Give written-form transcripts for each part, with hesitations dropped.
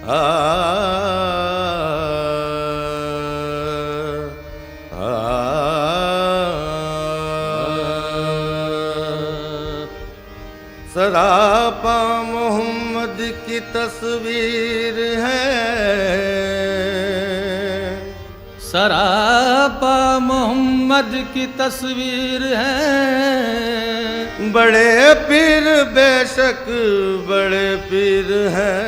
आ सरापा मोहम्मद की तस्वीर है, सरापा मोहम्मद की तस्वीर है। बड़े पीर बेशक बड़े पीर हैं,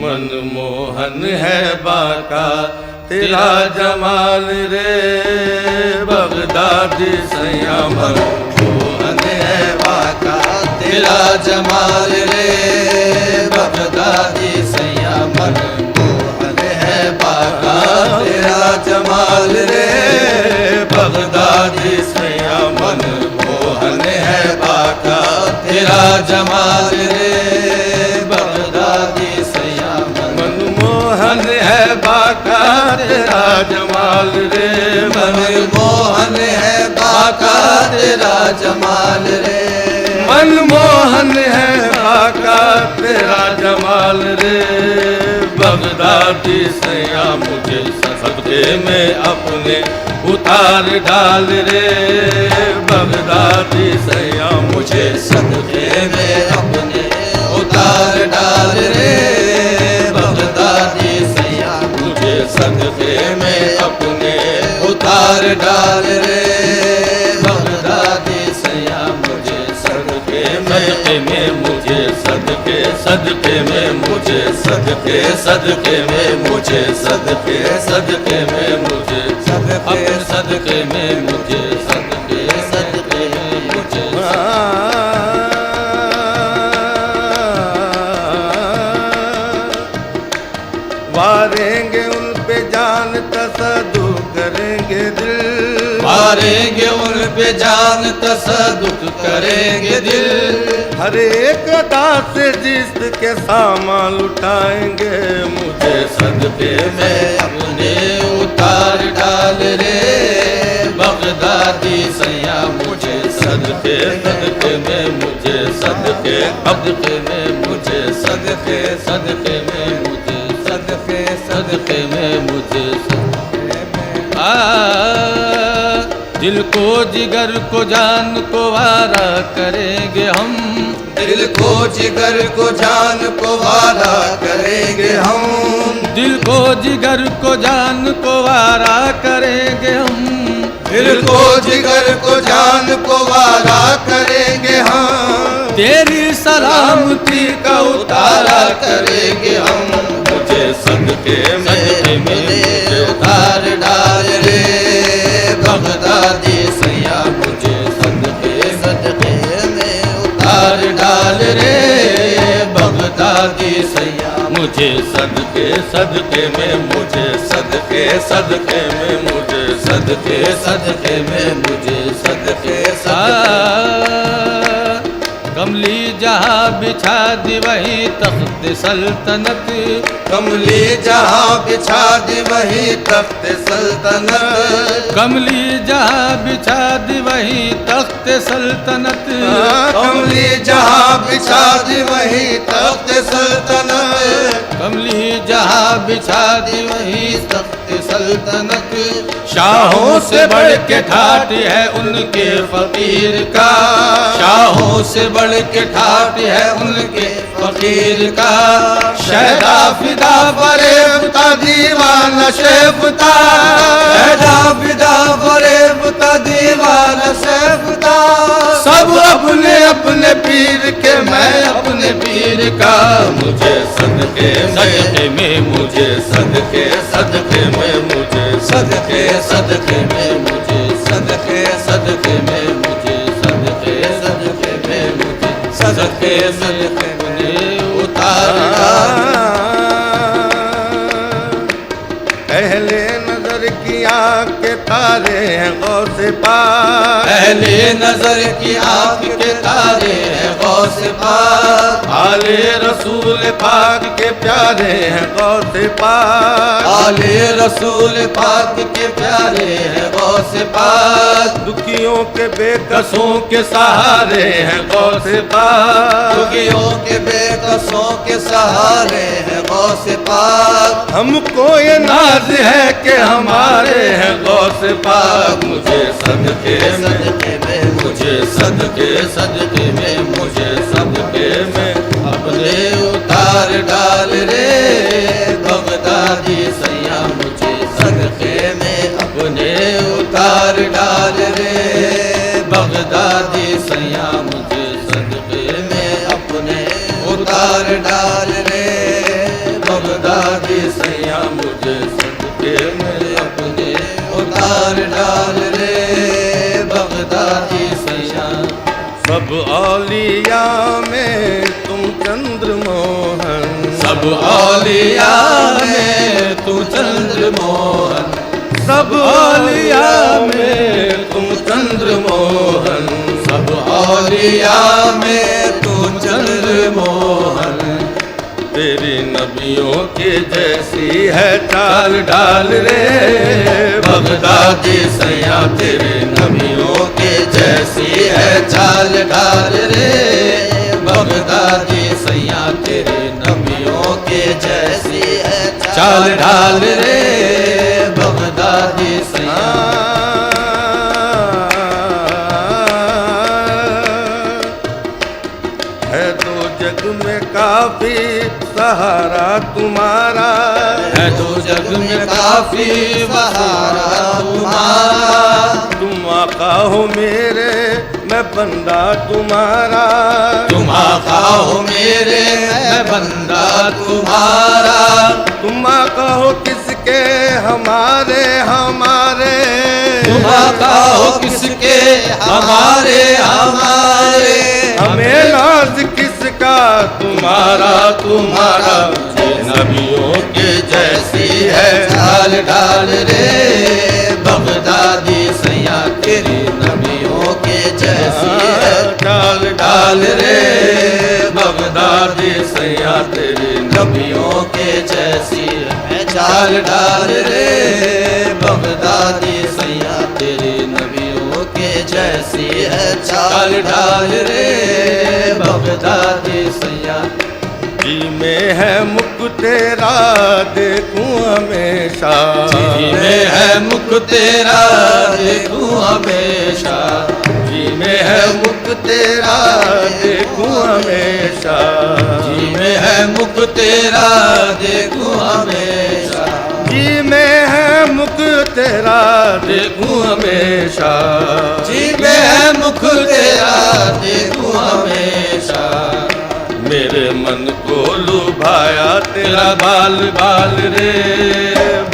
मनमोहन है बाका तेरा जमाल रे, बगदादी सैया मनमोहन है बाका तेरा जमाल रे, बगदादी सैया मनमोहन है बाका तेरा जमाल रे, बगदादी सैया मनमोहन है बाका तेरा जमाल रे, बगदादी सैया मनमोहन है बाका तेरा जमाल रे, मनमोहन है बाका तेरा जमाल रे, मनमोहन है बाका तेरा जमाल रे, बगदादी सैया मुझे सदके में अपने उतार डाल रे, बगदादी सैया मुझे सदके में अपने उतार डाल रे, बगदादी सैया मुझे सदके में अपने उतार डाल रे, बगदादी सैया मुझे सदके में मुझे सदके सदके में मुझे सदके सदके में मुझे सदके सदके में मुझे अपने सदके में मुझे सदके सदके में मुझे वारेंगे उन पे जान तसदु करेंगे दिल, मारेंगे उन पे जान तसदुक करेंगे दिल, हर एक अदा से जिसके सामान उठाएंगे मुझे सदके में अपने उतार डाल रे, बगदादी सैया मुझे सदके सदके में मुझे सदके सदके में मुझे सदके सदके में मुझे सदके सदके में मुझे दिल को जिगर को जान को वारा करेंगे हम, दिल को जिगर को जान को वारा करेंगे हम, दिल को जिगर को जान को वारा करेंगे हम, दिल को जिगर को जान को वारा करेंगे हम, तेरी सलामती का उतारा करेंगे हम, मुझे सदके में मुझे उतार डाल रे, बगदादी सैया मुझे सदके सदके में उतार डाल रे, बगदादी सैया मुझे सदके सदके में मुझे सदके सदके में मुझे सदके सदके में मुझे सदके कमली जहाँ बिछा दी वही तख्त सल्तनत, कमली जहाँ बिछा दी वही तख्त सल्तनत, कमली जहाँ बिछा दी वही तख्त सल्तनत, कमली जहाँ बिछा दी वही तख्त सल्तनत, कमली जहाँ बिछा दी वही तख्त सल्तनत, शाहों से बढ़ के ठाट है उनके फकीर का, शाहों से बढ़ के ठाट है उनके फकीर का, शहदा फिदा फरेबता दीवाना शेफता, शहदा फिदा फरेबता दीवाना शेफता, सब अपने अपने पीर के मैं अपने पीर का, मुझे सदके में मुझे सदके सदके में मुझे सदके सदके में मुझे सदके सदके में मुझे सदके सदके में मुझे सदके सदके में उतार पहले नजर की आँख के तारे हैं गौसे पाक, पहले नजर की आँख के तारे हैं गौसे पाक, आले रसूल पाक के प्यारे हैं गौसे पाक, आले रसूल पाक के प्यारे हैं गौसे पाक, दुखियों के बेकसों के सहारे हैं गौसे पाक, दुखियों के बेकसों के सहारे हैं गौसे पाक। हमको ये नाज है कि हमारे हैं गौसे पाक। मुझे सदके में, मुझे सदके सदके में, मुझे सदके में अपने उतार डाल रे बगदादी सैया, मुझे सदके में अपने उतार डाल रे बगदादी सैया, मुझे सदके में अपने उतार डाल रे बगदादी सैया, मुझे सदके में अपने उतार डाल रे बगदादी सैया। सब औलिया में तुम चंद्र मोहन, सब औलिया में तू चंद्र मोहन, सब औलिया में तुम चंद्र मोहन, सब औलिया में तू चंद्र मोहन। तेरी नबियों की जैसी है चाल डाल रे बगदादी सैया, तेरे नबियों के जैसी है चाल डाल रे बगदादी सैया, तेरे नबियों के जैसी है चाल डाल रे बगदादी सैया। है तो जग में काफी सहारा तुम्हारा, है तो जग में काफी सहारा तुम्हारा, तुम आका हो मेरे मैं बंदा तुम्हारा, तुम आका हो मेरे मैं बंदा तुम्हारा, तुम आका हो किसके हमारे हमारे, तुम आका हो किसके हमारे हमारे, हमें नाज किसका तुम्हारा तुम्हारा। नबियों के जैसी है चाल डाल रे बगदादी सैया, तेरी नबियों के जैसी है चाल डाल रे बगदादी सैया, तेरी नबियों के जैसी है चाल डाल रे बगदादी सैया, तेरी नबियों के जैसी है चाल डाल रे बगदादी सैया। जी में है मुख तेरा देखूं हमेशा, जी में है मुख तेरा देखूं हमेशा, जी में है मुख तेरा देखूं हमेशा, जी में है मुख तेरा देखूं हमेशा, जी में है मुख तेरा देखूं हमेशा, जी में है मुख तेरा देखूं हमेशा। मेरे मन को लुभाया तेरा बाल बाल रे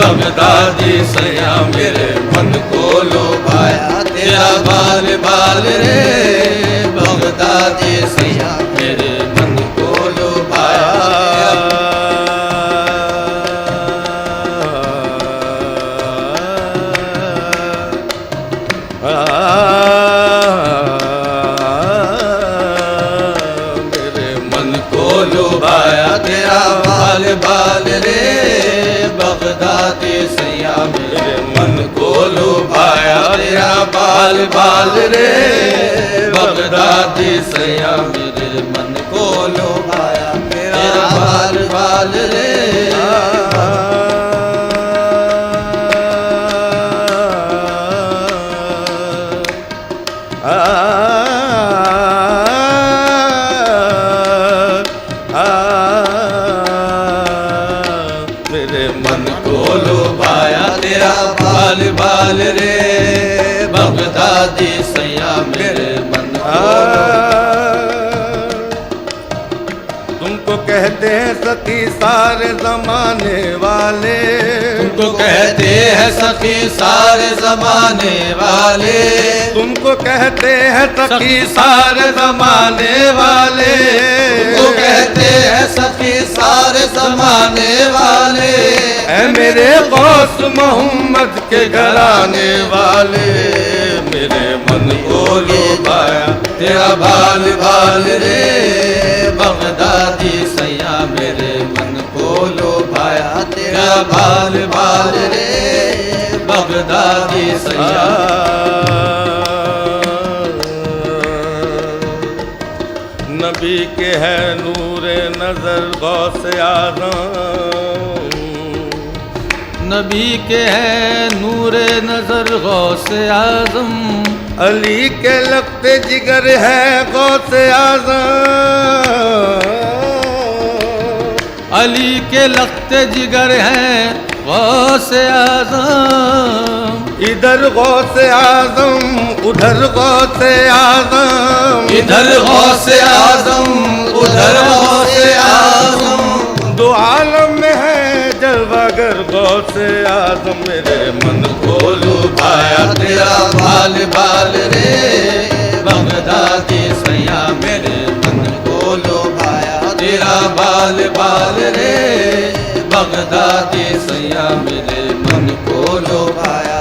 बगदादी सैया, मेरे मन को लुभाया तेरा बाल बाल रे बगदादी सैया, मेरे मन को लुभाया तेरा बाल बाल रे बगदादी सैया, मेरे मन को लुभाया तेरा बाल बाल रे बगदादी सैया, मेरे मन को लुभाया तेरा बाल बाल रे। बाल बाल रे बगदादी सैया, मेरे मन तुमको कहते हैं सखी सारे जमाने वाले, तुमको कहते हैं सखी सारे जमाने वाले, तुमको कहते हैं सखी सारे जमाने वाले, तुमको कहते हैं सखी सारे जमाने वाले। ऐ मेरे गौस मोहम्मद के घराने वाले, मेरे मन को लुभाया तेरा बाल बाल रे बाल बाल रे बगदादी सैया। नबी के है नूरे नजर गौसे आज़म, नबी के है नूरे नजर गौसे आजम, अली के लगते जिगर है गौसे आज़म, अली के लगते जिगर हैं गौसे आजम, इधर गौसे आज़म उधर गौसे आज़म, इधर गौसे आज़म उधर गौसे आज़म, दो आलम में है जलवागर गौसे आज़म। मेरे मन को लुभाया तेरा बाल बाल रे बगदादी सैया, मेरे मन को लुभाया तेरा बाल बाल रे बगदादी सैया, मेरे मन को लुभाया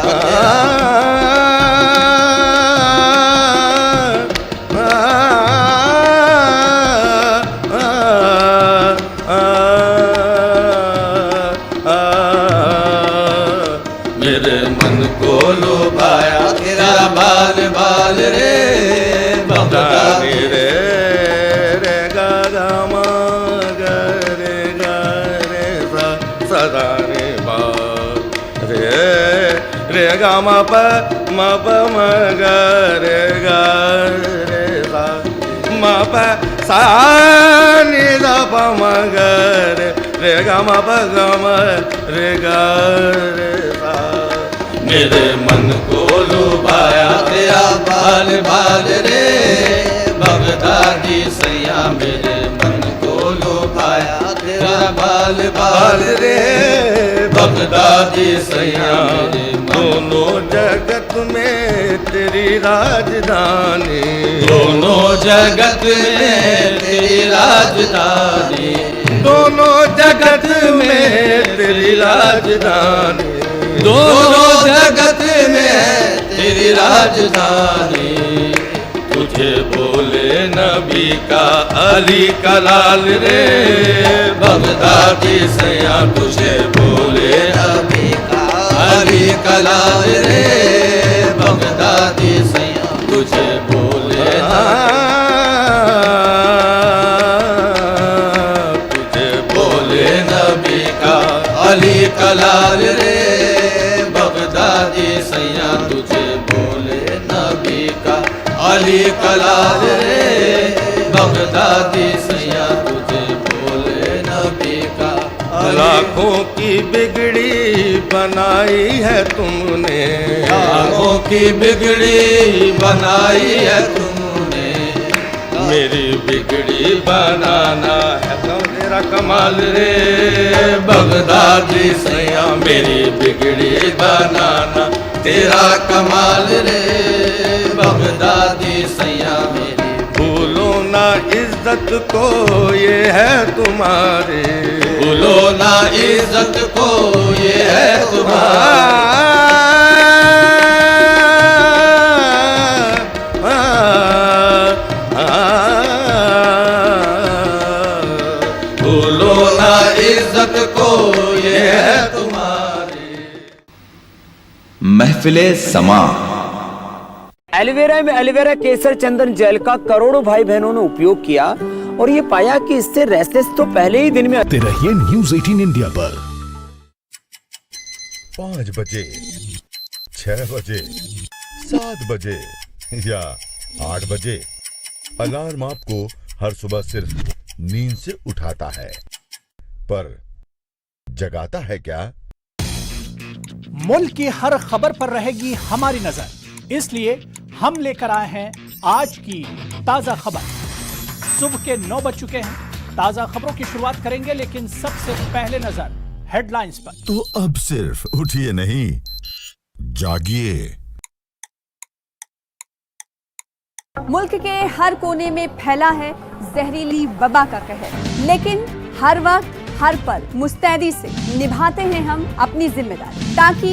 मेरे मन को लुभाया तेरा बाल बाल रे बगदादी रे रे गा गा मा गा रे गा रे सा सदा रे बा रे रे गा मा प म गा रे गा रे सा मा प सा नि दा प म गा रे गा मा प गा म रे गा रे सा। मेरे मन को लुभाया तेरा बाल बाल रे बगदादी सैया, मेरे मन को लुभाया तेरा बाल बाल रे बगदादी सैया, मेरे दोनों जगत में तेरी राजधानी, दोनों जगत में तेरी राजधानी, दोनों जगत में तेरी राजधानी, दोनों जगत में तेरी राजधानी, तुझे बोले नबी का अली का लाल रे बगदादी सैया, तुझे बोले अली का अली का लाल रे बगदादी सैया, तुझे बोले तुझे बोले नबी का अली का लाल रे बगदादी सैया, तुझे बोले नबी का अली का लाल रे बगदादी सैया, तुझे बोले नबी का लाखों की बिगड़ी बनाई है तुमने, लाखों की बिगड़ी बनाई है तुमने, मेरी बिगड़ी बनाना है तो तेरा कमाल रे बगदादी सैया, मेरी बिगड़ी बनाना तेरा कमाल रे बगदादी सैया, मेरी भूलो ना इज्जत को ये है तुम्हारे, भूलो ना इज्जत को ये है तुम्हारा, भूलो ना इज्जत को ये है तुम्हारी। महफिले समा। एलोवेरा में एलोवेरा केसर चंदन जेल का करोड़ों भाई बहनों ने उपयोग किया और ये पाया कि इससे रेस्टलेस तो पहले ही दिन में आते रहिए न्यूज़ 18 इंडिया पर। 5 बजे, 6 बजे, 7 बजे या 8 बजे अलार्म आपको हर सुबह सिर्फ नींद से उठाता है, पर जगाता है क्या? मुल्क की हर खबर पर रहेगी हमारी नजर, इसलिए हम लेकर आए हैं आज की ताजा खबर। सुबह के 9 बज चुके हैं। ताजा खबरों की शुरुआत करेंगे, लेकिन सबसे पहले नजर हेडलाइंस पर। तो अब सिर्फ उठिए नहीं, जागिए। मुल्क के हर कोने में फैला है जहरीली वबा का कहर, लेकिन हर वक्त हर पल मुस्तैदी से निभाते हैं हम अपनी जिम्मेदारी, ताकि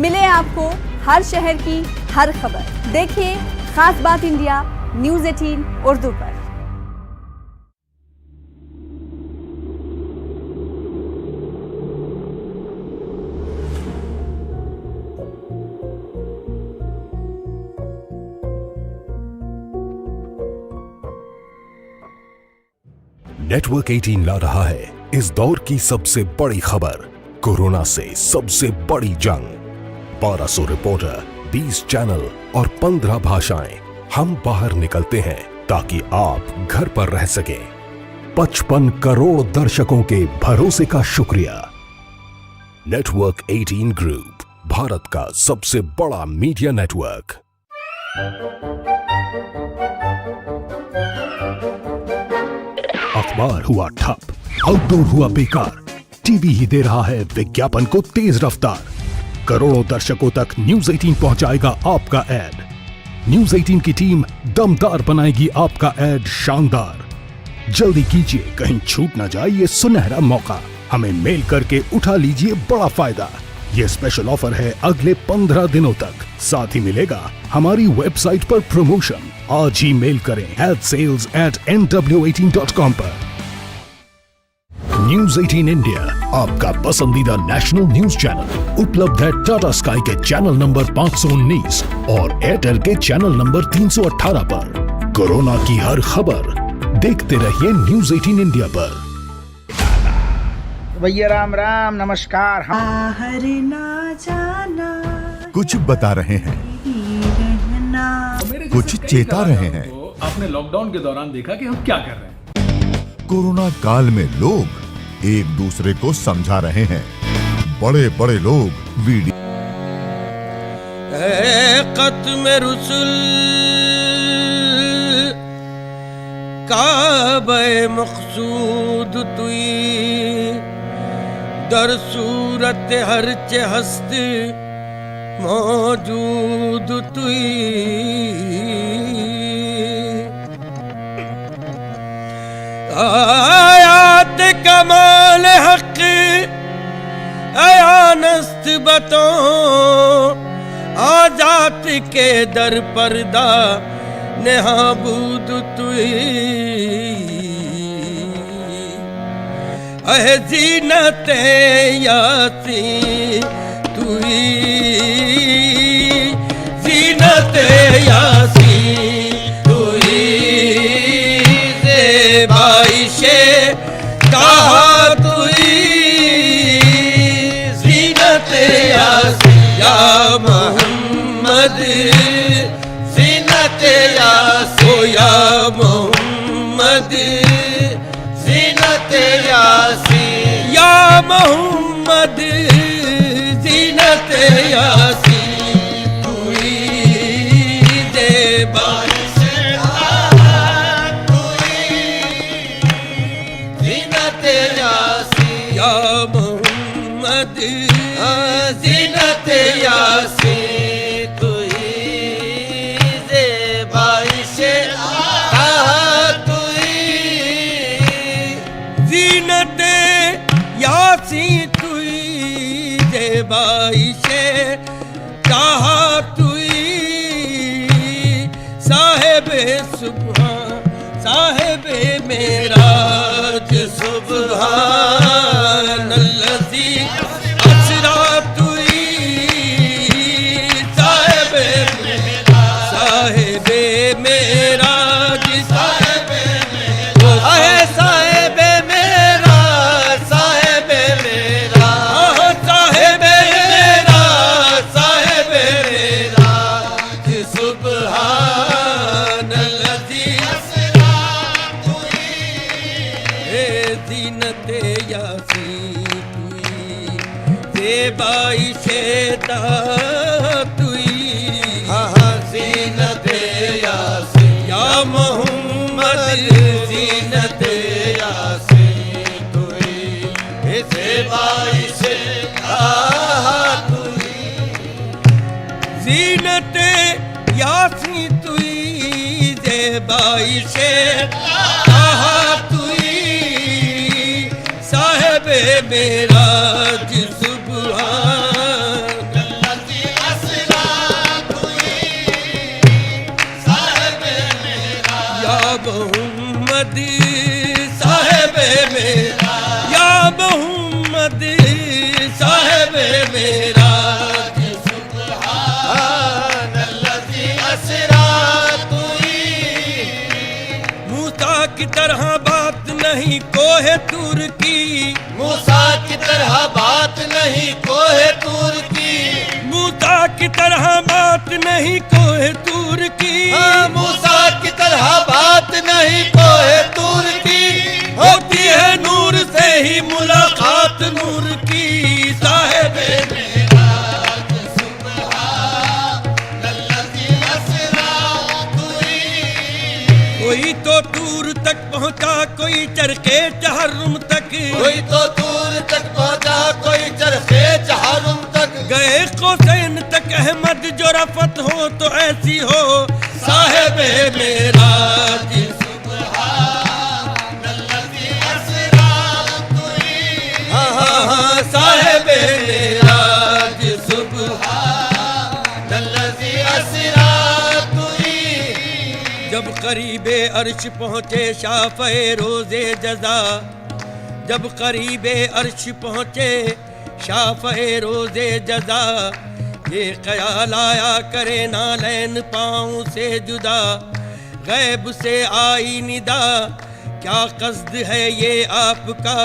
मिले आपको हर शहर की हर खबर। देखिए खास बात इंडिया न्यूज़ 18 उर्दू पर। नेटवर्क 18 ला रहा है इस दौर की सबसे बड़ी खबर, कोरोना से सबसे बड़ी जंग। 1200 रिपोर्टर, 20 चैनल और 15 भाषाएं। हम बाहर निकलते हैं ताकि आप घर पर रह सकें। 55 करोड़ दर्शकों के भरोसे का शुक्रिया। नेटवर्क 18 ग्रुप, भारत का सबसे बड़ा मीडिया नेटवर्क। अखबार हुआ ठप, आउटडोर हुआ बेकार, टीवी ही दे रहा है विज्ञापन को तेज रफ्तार। करोड़ों दर्शकों तक न्यूज 18 पहुंचाएगा आपका एड। न्यूज 18 की टीम दमदार बनाएगी आपका एड शानदार। जल्दी कीजिए, कहीं छूट ना जाए ये सुनहरा मौका। हमें मेल करके उठा लीजिए बड़ा फायदा। ये स्पेशल ऑफर है अगले 15 दिनों तक। साथ ही मिलेगा हमारी वेबसाइट पर प्रमोशन। आज ही मेल करें adsales@nw18.com पर। न्यूज 18 इंडिया, आपका पसंदीदा नेशनल न्यूज चैनल, उपलब्ध है टाटा स्काई के चैनल नंबर 519 और एयरटेल के चैनल नंबर 318 पर। कोरोना की हर खबर देखते रहिए न्यूज 18 इंडिया पर। भैया राम राम, नमस्कार। बाहर ना जाना, कुछ बता रहे हैं, कुछ चेता रहे हैं। आपने लॉकडाउन के दौरान देखा कि हम क्या कर रहे हैं। कोरोना काल में लोग एक दूसरे को समझा रहे हैं। बड़े बड़े लोग वीडियो ख़त्म रुसूल काबे मक़सूद तुई, दर सूरत हर चे हस्त मौजूद तुई। आयात कमाल हक अयानस्त बतो, आजात के दर पर्दा नेहाबूद तुई। अह जीनत यासी तुई, जीनत यासी तुई, ज़ेबाइशे कहा तुई, जीनत यासी या मोहम्मद, जीनत यासी या मोहम्मद, जीनत यासी या मोहम्मद, जीनत यासी तुई, ज़ेबाइशे तुई, जीनत यासी या मोहम्मद, जीनत यासी तुई, ज़ेबाइशे तुई, जीनत यासी तुई, ज़ेबाइशे कहा तुई। साहिबे सुबहान, साहिबे मेराज, सुबहान अल्लज़ी असरा तुई, साहिबे मेराज, साहिबे मेराज, साहिबे मेराज, साहिबे मेराज, साहिबे मेराज, साहिबे मेराज, साहिबे मेराज, सुबहान अल्लज़ी असरा तुई, ज़ीनत यासी तुई, ज़ेबाइशे तुई, ज़ीनत यासी या मोहम्मद, ज़ीनत यासी तुई, ज़ेबाइशे तुई, ज़ीनत यासी तुई, ज़ेबाइशे तुई, साहिबे मेराज, सुबहान अल्लज़ी असरा तुई, साहिबे मेराज या मोहम्मद, साहिबे मेराज या मोहम्मद, साहिबे मेराज, सुबहान अल्लज़ी असरा तुई। मूसा की तरह बात नहीं कोहे तूर की, मूसा की तरह बात नहीं कोहे तूर की, मूसा की तरह बात नहीं कोहे तूर की, हाँ, मूसा की तरह बात नहीं कोहे तूर की, होती है नूर से ही मुलाकात नूर की। साहिब कोई तो दूर तक पहुंचा, कोई चरखे चहरुम तक, कोई तो दूर तक पहुंचा, कोई चरखे चहरुम तक, गए हुसैन तक अहमद जो रफत हो तो ऐसी हो साहिब मेरा साहिब मेरा जब करीबे अर्श पहुँचे शाफ़े रोज़े जज़ा, जब करीबे अर्श पहुँचे शाफ़े रोज़े जज़ा, ये ख्याल आया करे नालैन पाँव से जुदा, गैब से आई निदा क्या कस्द है ये आपका,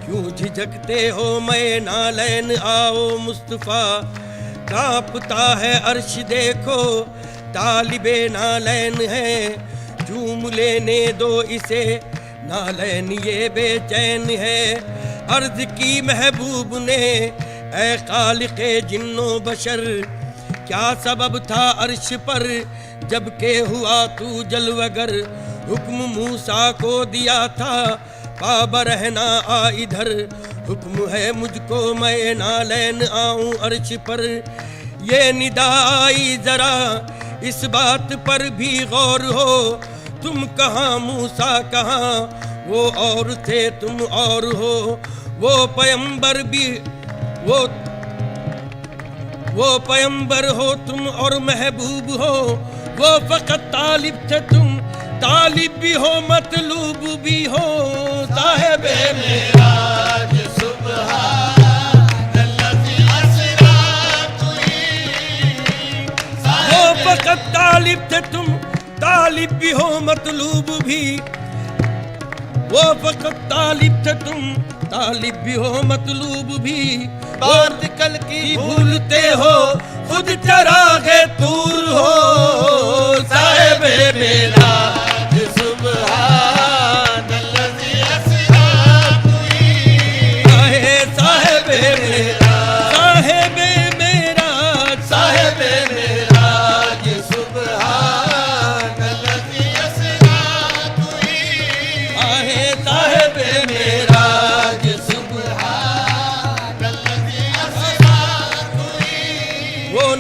क्यों झिझकते हो मैं नालैन आओ मुस्तफ़ा, कांपता है अर्श देखो तालिबे नालैन है, झूम लेने दो इसे नालैन ये बेचैन है। अर्ज की महबूब ने ऐ खालिक़े जिन्नो बशर, क्या सबब था अर्श पर जबकि हुआ तू जलवगर, हुक्म मूसा को दिया था पाबा रहना आ इधर, हुक्म है मुझको मैं नालैन आऊं अर्श पर, ये निदा आई जरा इस बात पर भी गौर हो, तुम कहाँ मूसा कहाँ वो और थे तुम और हो, वो पैगंबर भी वो पैगंबर हो तुम और महबूब हो, वो फकत तालिब थे तुम तालिब भी हो मतलूब भी हो। साहिब मेराज वो फकत तालिब थे तुम तालिब भी हो मतलूब भी, वो फकत तालिब थे तुम तालिब भी हो मतलूब भी, बात कल की भूलते हो खुद चरागे तूर हो। साहिब मेरा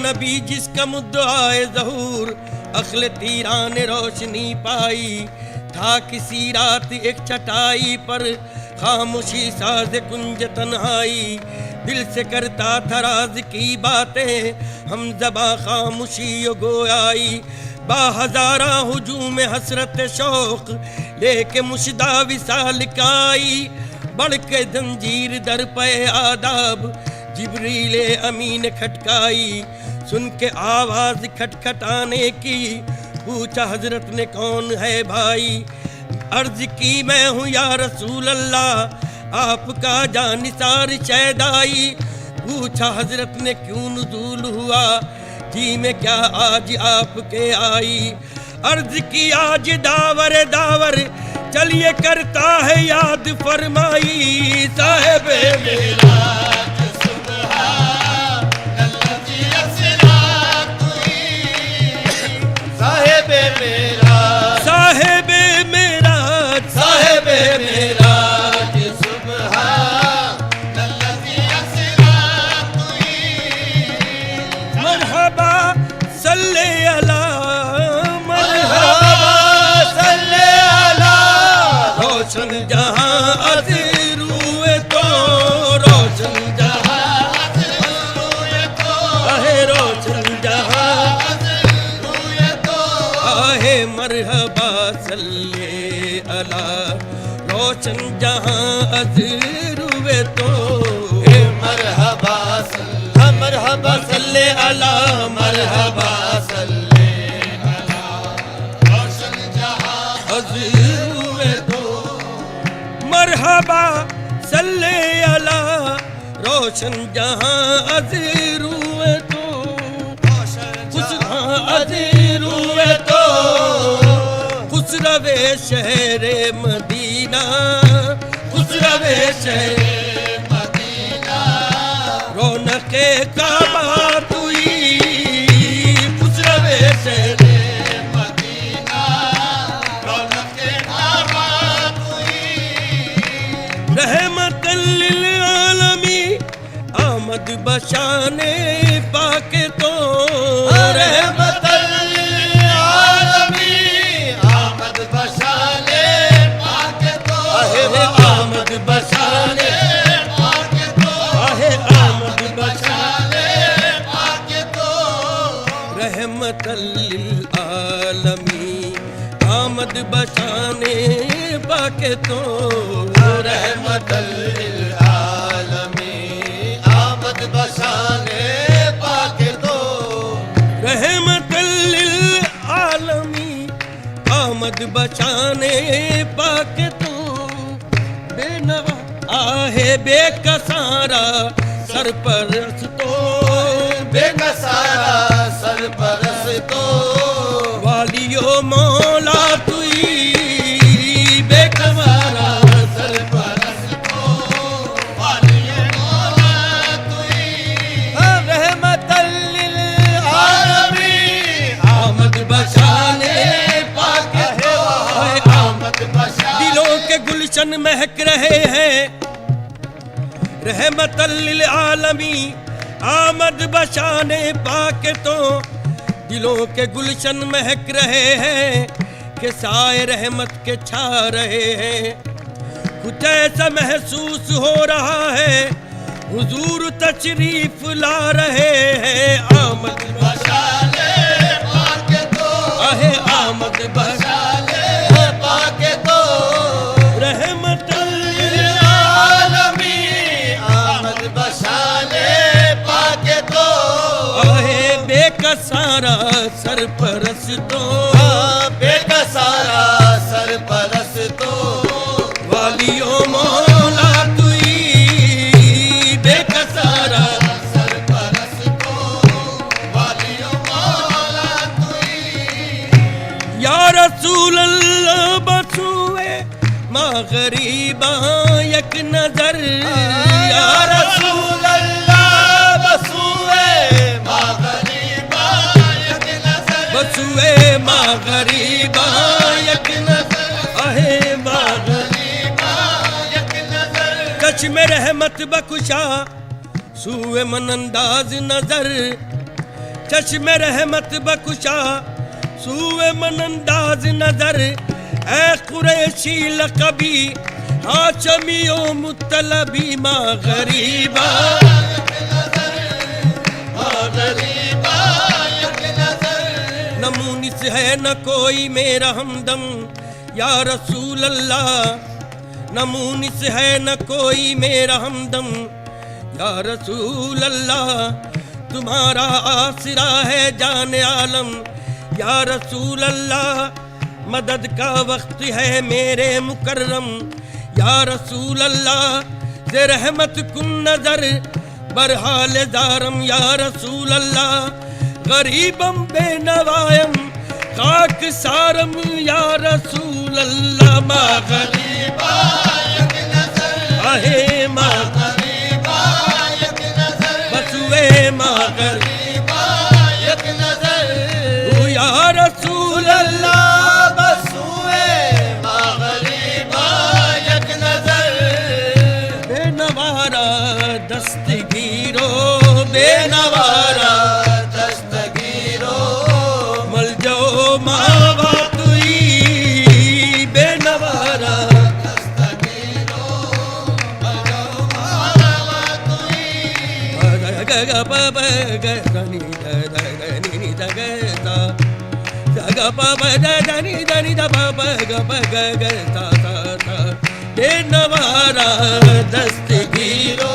नबी जिसका मुद्दाए ज़हूर अखले तीरा ने रोशनी पाई, था किसी रात एक चटाई पर खामोशी साज कुंज तन्हाई, दिल से करता था राज की बातें हम ज़बा खामोशी गोयाई, बाहज़ारा हुजूम हसरत शौक लेके मुशदा विसाल काई, बढ़ के जंजीर दर पे आदाब जिब्रीले अमीन खटकाई, सुन के आवाज खटखटाने की पूछा हजरत ने कौन है भाई, अर्ज की मैं हूँ या रसूल अल्लाह आपका जानिसार शैदाई, पूछा हजरत ने क्यों नुज़ूल हुआ जी में क्या आज आपके आई, अर्ज की आज दावर दावर चलिए करता है याद फरमाई। साहिब मेरा साहिब मेरा साहिब मेरा मरहबा सल्ले अला मरहबा सल्ले अला, रोशन जहां अज़रूए तो रोशन जहां अज़रूए तो आहे रोशन जहां मरहबा सल्ले अला, रोशन जहां अज़रूए तो मरहबा सल्ले अला मरहबा सल्ले अला, रोशन जहां अज़रूए तो मरहबा सल्ले अला रोशन जहां अज़ीरुए तो खुशहां अज़ीरुए तो खुसरवे शहरे मदीना खुसरवे शहरे मदीना रौनके काबा तुई खुसरवे शहरे मदीना रौनके काबा तुई रहमतल लिल आलमी आमद बशाने पाके तो रहमतल लिल आलमी आमद बशाने पाके तो आहे आमद बशाने पाके तो आहे आमद बशाने पाके तो रहमतल लिल आलमी आमद बशाने पाके तो रहमतल लिल आलमी आमद बशाने पाके तो रहमतल लिल आलमी आमद बचाने पाके तो बेनवा आहे बेकसारा सरपरस तो बेकसारा सरपरस तो वालियो मौला तुई बेकसारा सरपरस तो वालियो मौला तुई रहमतल लिल आलमी आमद बचाने पाके तो आमद बचाने दिलों के गुलशन महक रहे हैं रहमतल लिल आलमी आमद बचाने पाके तो दिलों के गुलशन महक रहे हैं कि साए रहमत के छा रहे हैं कुछ ऐसा महसूस हो रहा है हुजूर तशरीफ ला रहे हैं आमद बचाने पाके तो आहे आमद बचाने पाके तो रहमतल लिल आलमी आमद बचाने पाके तो आहे बेकसारा सरपरस तो बेकसारा सरपरस तो वालियो मौला तुई बेकसारा सरपरस तो वालियो मौला तुई या रसूल अल्लाह बसुए माँ गरीबा एक नजर या रसूल अल्लाह बसुए माँ गरीबा एक नजर बसुए माँ गरीबा एक नजर आहे माँ गरीबा एक नजर कच में रहमत बकुशा सूए मनंदाज नजर चश में रहमत बकुशा सूए मनंदाज नजर ऐ कुरैशी लकबी हाशमियो मुत्तलबी माँ गरीबा न मुनिस है न कोई मेरा हमदम या रसूल अल्लाह न मुनिस है न कोई मेरा हमदम या रसूल अल्लाह तुम्हारा आसरा है जान आलम या रसूल अल्लाह मदद का वक्त है मेरे मुकर्रम या रसूल अल्लाह से रहमत कुन नजर बरहाल दारम या रसूल अल्लाह गरीबम बेनवायम खाक सारम या रसूल अल्लाह मा गरीबा एक नजर आहे मा गरीबा एक नजर बसुए मा गरीबा एक नजर या रसूल अल्लाह बसुए मा गरीबा एक नजर बेनवारा दस्तगीरो बेनवारा दस्तगीरो मल जाओ मावा तुई बेनवारा दस्तगीरो मल जाओ मावा तुई ग ग प प ग नी द द नी द ग ता ग प प the knee the knee the प प ग प ग ग ता ता ता बेनवारा दस्तगीरो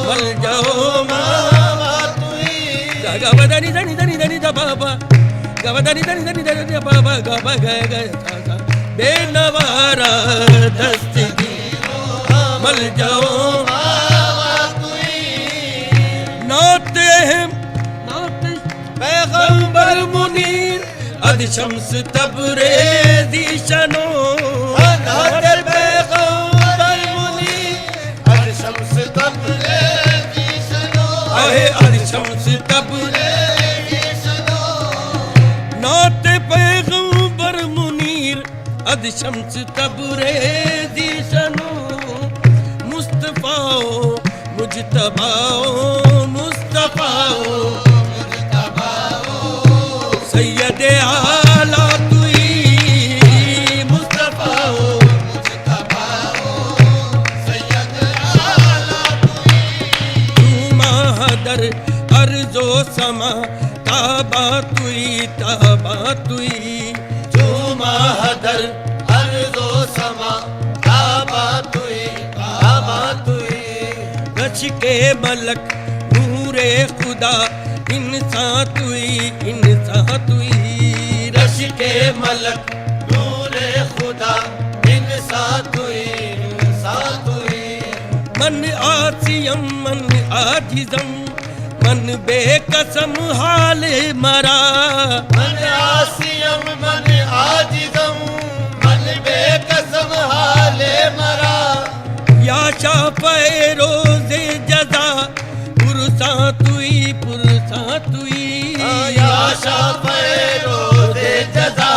मल जाओ मावा तुई ग प the knee the knee the knee the knee the प प ग प the knee the knee the knee the knee the प प ग प ग ग ता ता बेनवारा दस्तगीरो मल जाओ नाते हैं पैगंबर मुनीर अद शम्स तबरेज़ी शनो नाते पैगंबर मुनीर अद शम्स तबरेज़ी शनो आहे अद शम्स तबरेज़ी शनो नाते पैगंबर मुनीर अद शम्स तबरेज़ी शनो मुस्तफाओ मुजतबाओ मुस्तफाओ सैयदे आला तुई मुस्तफाओ मुजतबाओ सैयदे आला तुई तू महदर अर्ज़ो समा ताबा तुई तू महदर अर्ज़ो समा ताबा तुई रच के मलक नूरे खुदा इंसान तुई रश के मलक नूरे खुदा इंसान तुई मन आसियम मन आजिज़म मन बेकसम हाल मरा मन आसियम मन आजिज़म मन बेकसम हाल मरा या शाफ़े रोज़े जज़ा पुरसा तुई या शाफ़े रोज़े जज़ा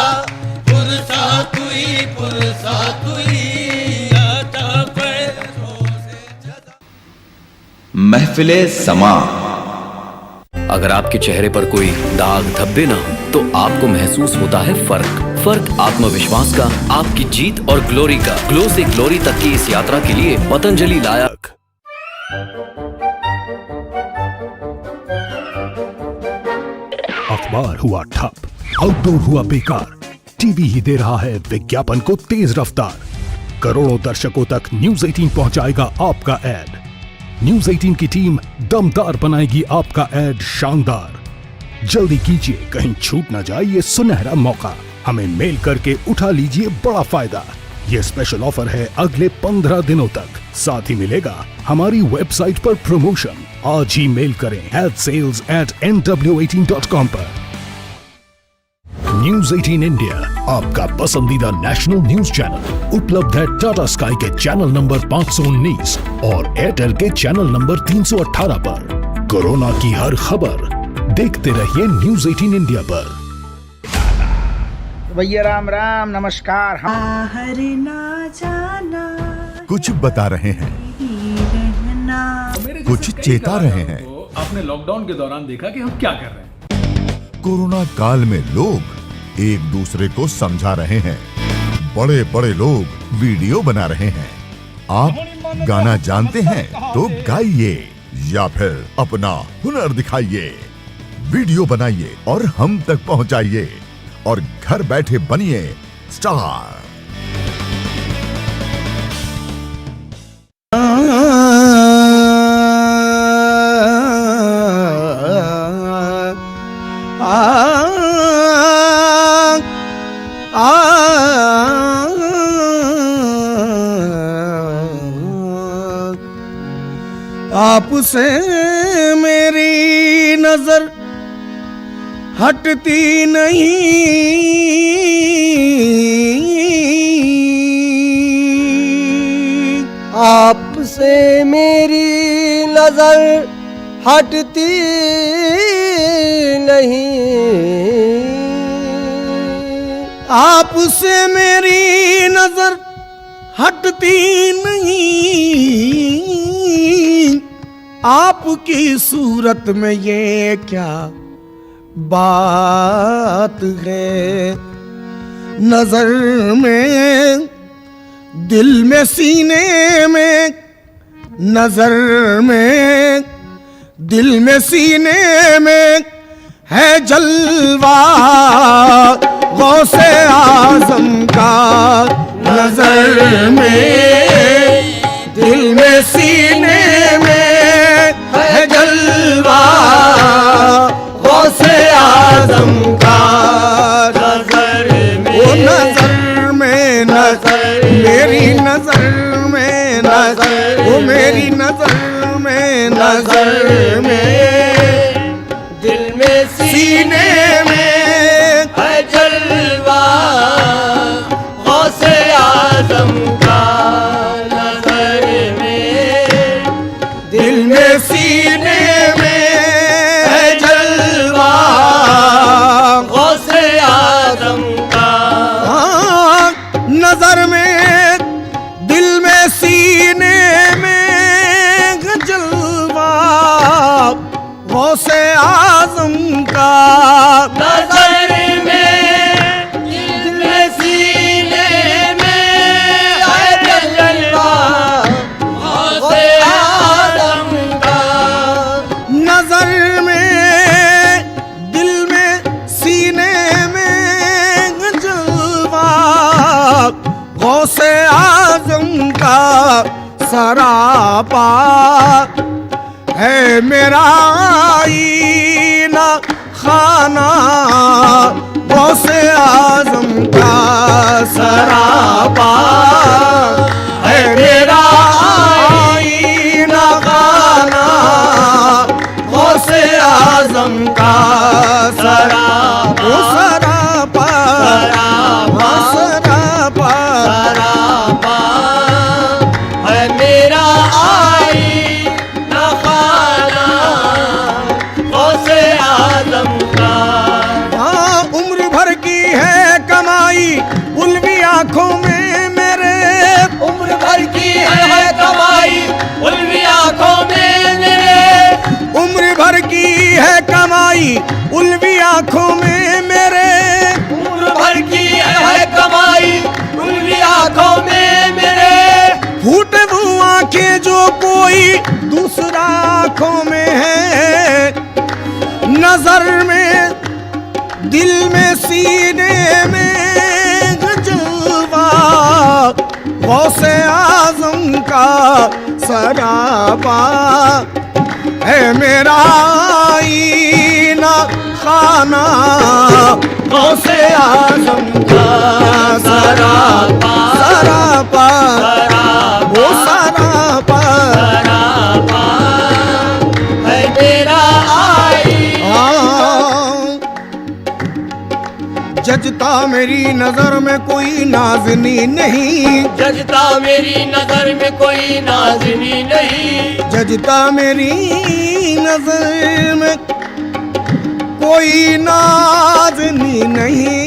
पुरसा तुई या शाफ़े रोज़े जज़ा। महफिले समा। अगर आपके चेहरे पर कोई दाग धब्बे ना हो तो आपको महसूस होता है फर्क आत्मविश्वास का, आपकी जीत और ग्लोरी का। ग्लो से ग्लोरी तक की इस यात्रा के लिए पतंजलि लायक। अखबार हुआ ठप, आउटडोर हुआ बेकार, टीवी ही दे रहा है विज्ञापन को तेज रफ्तार। करोड़ों दर्शकों तक न्यूज 18 पहुंचाएगा आपका एड। न्यूज 18 की टीम दमदार बनाएगी आपका एड शानदार। जल्दी कीजिए, कहीं छूट ना जाए ये सुनहरा मौका। हमें मेल करके उठा लीजिए बड़ा फायदा। ये स्पेशल ऑफर है अगले 15 दिनों तक। साथ ही मिलेगा हमारी वेबसाइट पर प्रमोशन। आज ही मेल करें sales@nw18.com पर। न्यूज 18 इंडिया, आपका पसंदीदा नेशनल न्यूज चैनल, उपलब्ध है टाटा स्काई के चैनल नंबर 519 और एयरटेल के चैनल नंबर 318 पर। कोरोना की हर खबर देखते रहिए न्यूज 18 इंडिया पर। भैया राम राम नमस्कार। बाहर ना जाना, कुछ बता रहे हैं, कुछ चेता रहे हैं। आपने लॉकडाउन के दौरान देखा कि हम क्या कर रहे हैं। कोरोना काल में लोग एक दूसरे को समझा रहे हैं। बड़े बड़े लोग वीडियो बना रहे हैं। आप गाना जानते हैं तो गाइए या फिर अपना हुनर दिखाइए। वीडियो बनाइए और हम तक पहुंचाइए और घर बैठे बनिए स्टार। आपसे मेरी नजर हटती नहीं, आपसे मेरी नजर हटती नहीं, आपसे मेरी नजर हटती नहीं। आपकी सूरत में ये क्या बात है, नजर में दिल में सीने में, नजर में दिल में सीने में है जलवा गौसे आज़म का। नजर में दिल में सीने में है जलवा गौसे आज़म का। नजर में, ओ नजर में, नजर मेरी नजर में, नजर नजर, वो मेरी नजर में, नजर में, दिल में सीने में है जलवा गौसे आजम का, नजर में, दिल में सीने में है जलवा गौसे आजम का। हाँ, नजर में, दिल में, सीने में जलवा गौसे आजम का, नजर में, दिल में, सीने में है जलवा गौसे आजम का। नजर में, दिल में, सीने में जलवा गौसे आजम का सरापा है मेरा आईना खाना, गौसे आजम का सरापा है मेरा आईना खाना, गौसे आजम का सरापा, वो सरापा, सरापा, सरापा, सरापा है मेरा आईना खाना, गौसे आजम का। हाँ, उम्र भर की है कमाई उल्वी आंखों में मेरे, उम्र भर की है कमाई उल्वी आंखों में मेरे, उम्र भर की है कमाई उल्वी आंखों में मेरे, उम्र भर की है कमाई उल्वी आंखों में मेरे, फूटे वो आंखें जो कोई दूसरा आंखों में है, नजर में, दिल में, सीने में जलवा गौसे आजम का सरापा है मेरा आईना खाना, गौसे आजम का सरापा, सरापा, वो सरापा, सरापा है मेरा जजता मेरी नजर में कोई नाज़नी नहीं, जजता मेरी नजर में कोई नाज़नी नहीं, जजता मेरी नजर में कोई नाज़नी नहीं,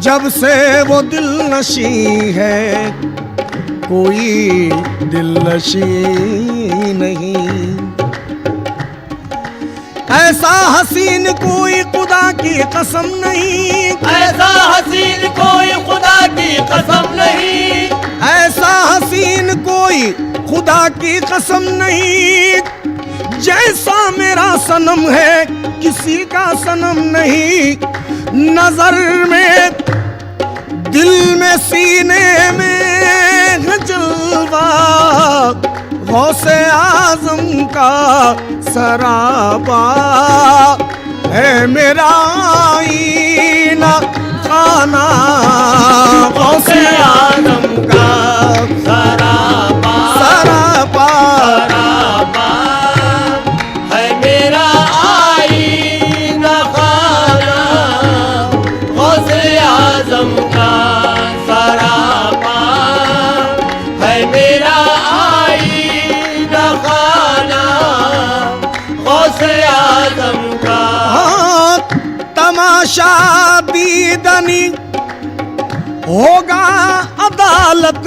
जब से वो दिल नशी है कोई दिल नशी नहीं, ऐसा हसीन कोई खुदा की कसम नहीं, ऐसा हसीन कोई खुदा की कसम नहीं, ऐसा हसीन कोई खुदा की कसम नहीं, जैसा मेरा सनम है किसी का सनम नहीं, नजर में, दिल में, सीने में जलवा गौसे आजम का सरापा है मेरा आईना खाना, गौसे आजम का सरापा, सरापा, सरापा है मेरा आईना खाना, गौसे आजम का सरापा है मेरा आईना खाना, गौसे आजम का। हाँ, तमाशा दीदनी होगा अदालत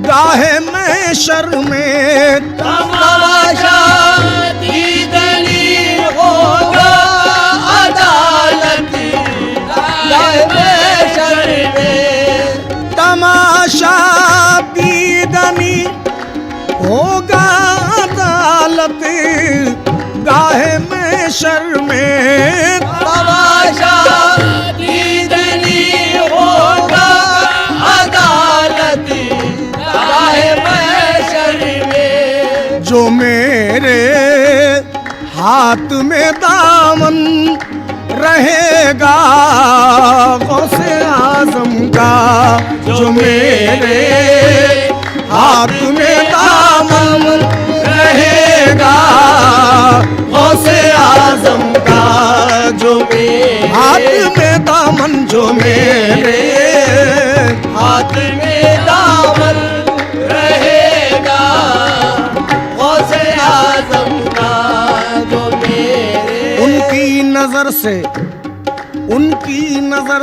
गाहे महशर में, तमाशा दीदनी होगा अदालत गाहे महशर में, तमाशा दीदनी होगा अदालत गाहे महशर में, तमाशा दीदनी होगा अदालत गाहे महशर में, जो मेरे हाथ में दामन रहेगा गौसे आजम का जो मेरे हाथ में दामन रहेगा, गौसे आजम का जो मेरे हाथ में दामन, जो मेरे हाथ में दामन रहेगा, गौसे आजम का जो मेरे। उनकी नजर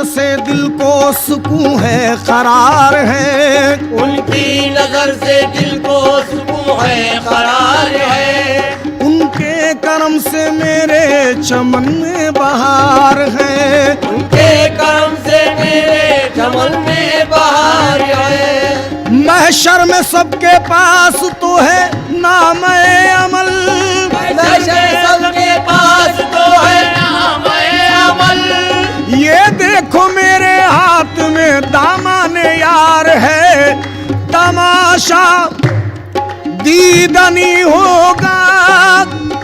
से दिल को सुकून है, करार है। उनकी नजर से दिल को सुकून है, करार है। उनके करम से मेरे चमन में बहार है। उनके करम से मेरे चमन में बहार है। महशर में सबके पास तो है नाम-ए अमल, सबके पास तो है नाम-ए अमल। ये देखो मेरे हाथ में दामन यार है, तमाशा दीदनी होगा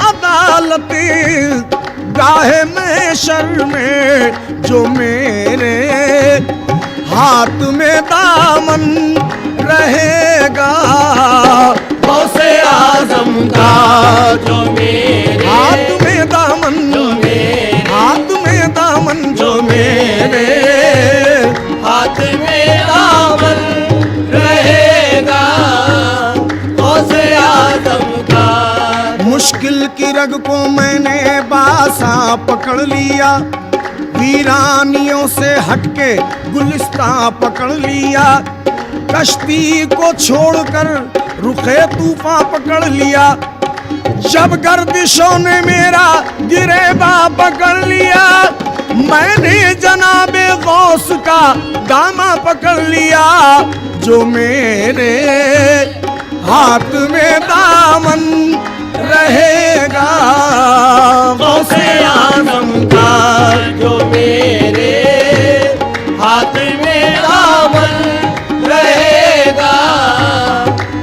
अदालत गाहे महशर में, जो मेरे हाथ में दामन रहेगा, गौसे आजम का जो मेरे हाथ में दामन, जो मेरे हाथ में दामन, जो मेरे हाथ में दामन रहेगा, गौसे आजम का। मुश्किल की रग को मैंने बासा पकड़ लिया, वीरानियों से हटके गुलिस्तां पकड़ लिया, कश्ती को छोड़कर रुखे तूफान पकड़ लिया, जब गर्दिशों ने मेरा गिरेबा पकड़ लिया, मैंने जनाबे गौस का दामा पकड़ लिया, जो मेरे हाथ में दामन रहेगा, गौसे आजम का जो मेरे हाथ में दामन रहेगा,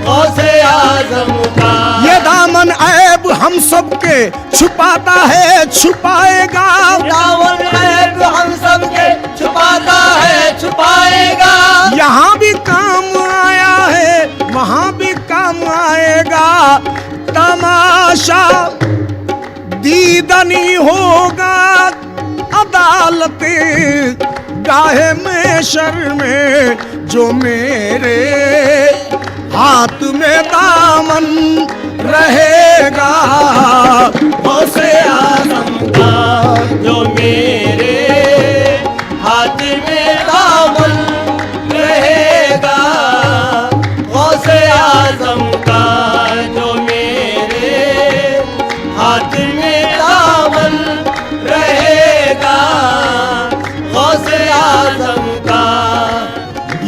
गौसे आजम का। ये दामन ऐब हम सबके छुपाता है, छुपाएगा। दामन ऐब हम सबके छुपाता है, छुपाएगा। यहाँ भी काम आया है, वहाँ भी काम आएगा, तमाशा दीदनी होगा अदालत गाहे महशर में, जो मेरे हाथ में दामन रहेगा, गौसे आजम का जो मेरे हाथ में दामन रहेगा, गौसे आजम का जो मेरे हाथ में दामन रहेगा, गौसे आजम का।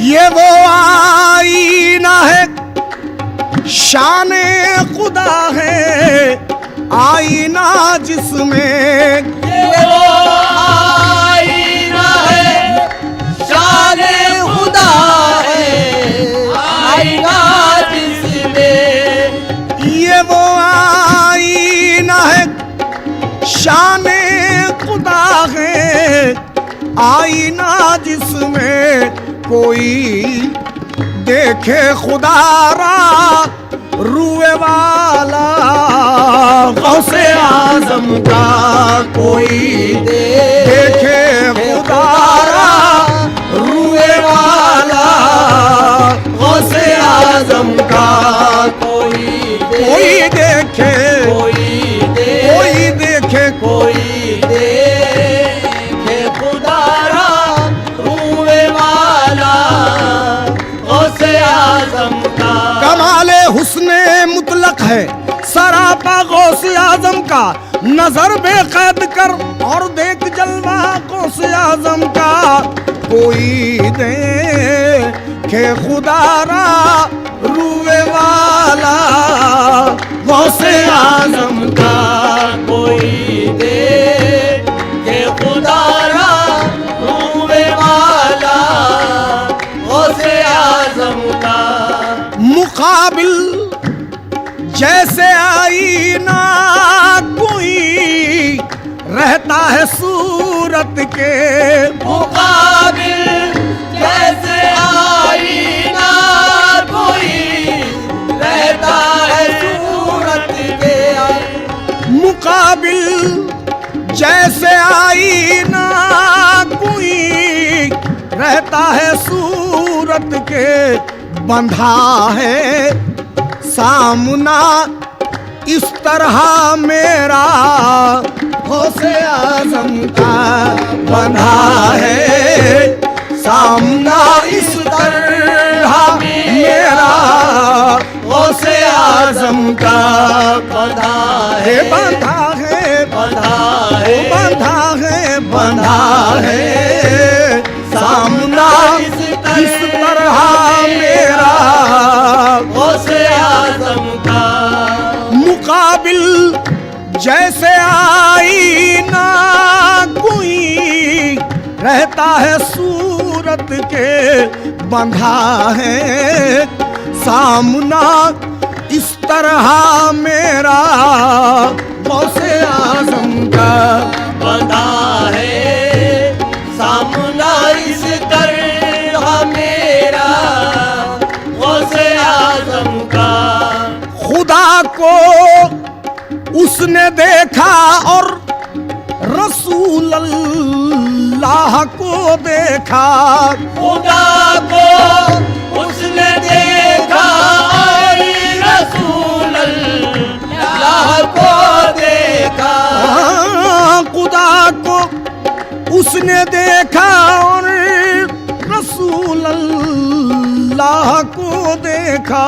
ये वो आईना है, शाने खुदा है, आईना जिसमें, ये वो आईना है, शाने खुदा है, आईना जिसमें, ये वो आईना है, शाने खुदा है, आईना जिसमें कोई देखे खुदारा रूए वाला, गौसे आजम का कोई देखे खुदारा रूए वाला, गौसे आजम का कोई देखे, कोई देखे, कोई देखे खुदारा रूए वाला, गौसे आजम का। कमाले हुस्ने मुतलक है सरापा गौसे आजम का, नजर बेकैद कर और देख जलवा गौसे आजम का, कोई देखे खुदारा रूए वाला, गौसे आजम का कोई देखे खुदारा रूए वाला, गौसे आजम का। मुकाबिल जैसे आईना कोई रहता है सूरत के, मुकाबिल जैसे आईना कोई रहता है सूरत के मुकाबिल जैसे आईना कोई रहता है सूरत के बंधा है सामना इस तरह मेरा गौसे आज़म का बंधा है सामना इस तरह मेरा गौसे आज़म का बंधा है बंधा है बंधा है बंधा है बंधा है सामना इस तरह मेरा गौसे आज़म का मुकाबिल जैसे आईना कोई रहता है सूरत के बंधा है सामना इस तरह मेरा गौसे आज़म का बंधा है सामना इस तरह मेरा गौसे आज़म का खुदा को उसने देखा और रसूल अल्लाह को देखा खुदा को उसने देखा और रसूल अल्लाह को देखा खुदा को उसने देखा और रसूल अल्लाह को देखा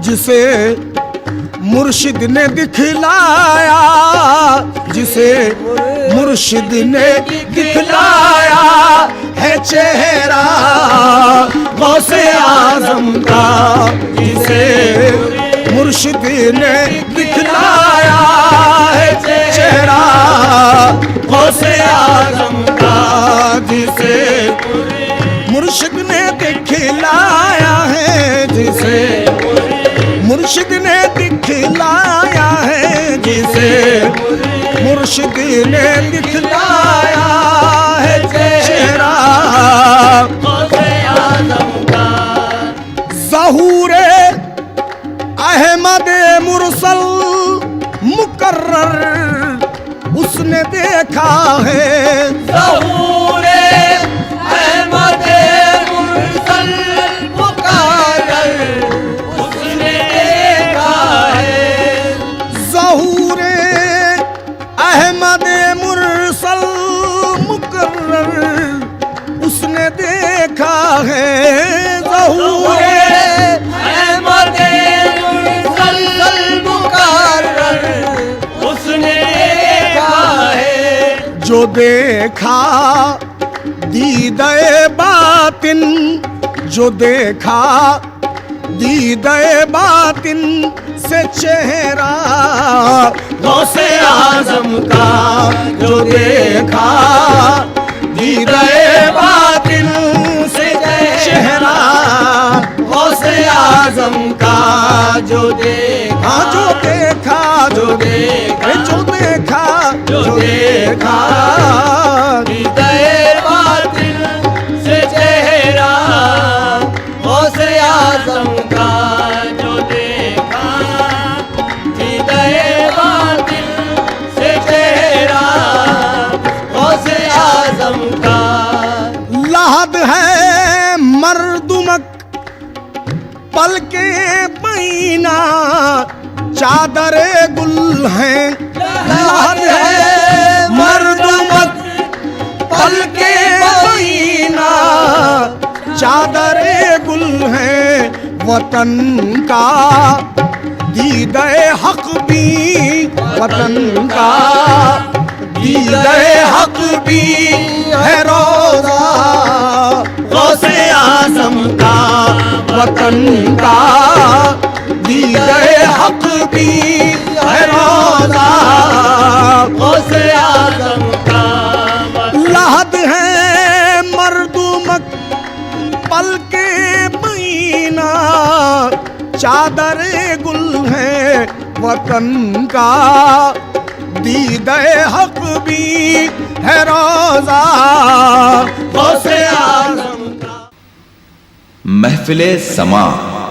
जिसे मुर्शिद ने दिखलाया जिसे मुर्शिद ने दिखलाया है चेहरा गौसे आज़म का जिसे मुर्शिद ने दिखलाया है चेहरा गौसे आज़म का जिसे मुर्शिद ने दिखलाया है जिसे मुर्शिद ने दिखलाया है जिसे मुर्शिद ने दिखलाया है चेहरा ज़हूरे अहमद मुरसल मुकर्रर उसने देखा है ज़हूरे अहमद मुरसल मुकर्रर उसने देखा है ज़हूरे अहमद मुरसल मुकर्रर उसने देखा है ज़हूरे अहमद मुरसल मुकर्रर उसने देखा है जो देखा दीदे बातिन जो देखा दीदे बातिन से चेहरा गौसे आज़म का जो देखा दीदे बातिन से चेहरा गौसे आज़म का जो देखा जो देखा जो देखा जो देखा जो देखा दीदे बातिन से चेहरा गौसे आज़म का जो देखा दीदे बातिन से चेहरा गौसे आज़म का लहद है मर्दुमक पल के पैना चादरे गुल है लहद है मर्दुमक पल के पैना चादरे गुल है वतन का दीदे हक भी वतन का दीदे हक भी है रोज़ा गौसे आज़म का वतन का दीदे हक भी है रोज़ा गौसे आज़म का लहद है मर्दुमक पल के महीना चादरे गुल है वतन का दीदे हक भी है रोज़ा गौसे आज़म का। महफिले समा।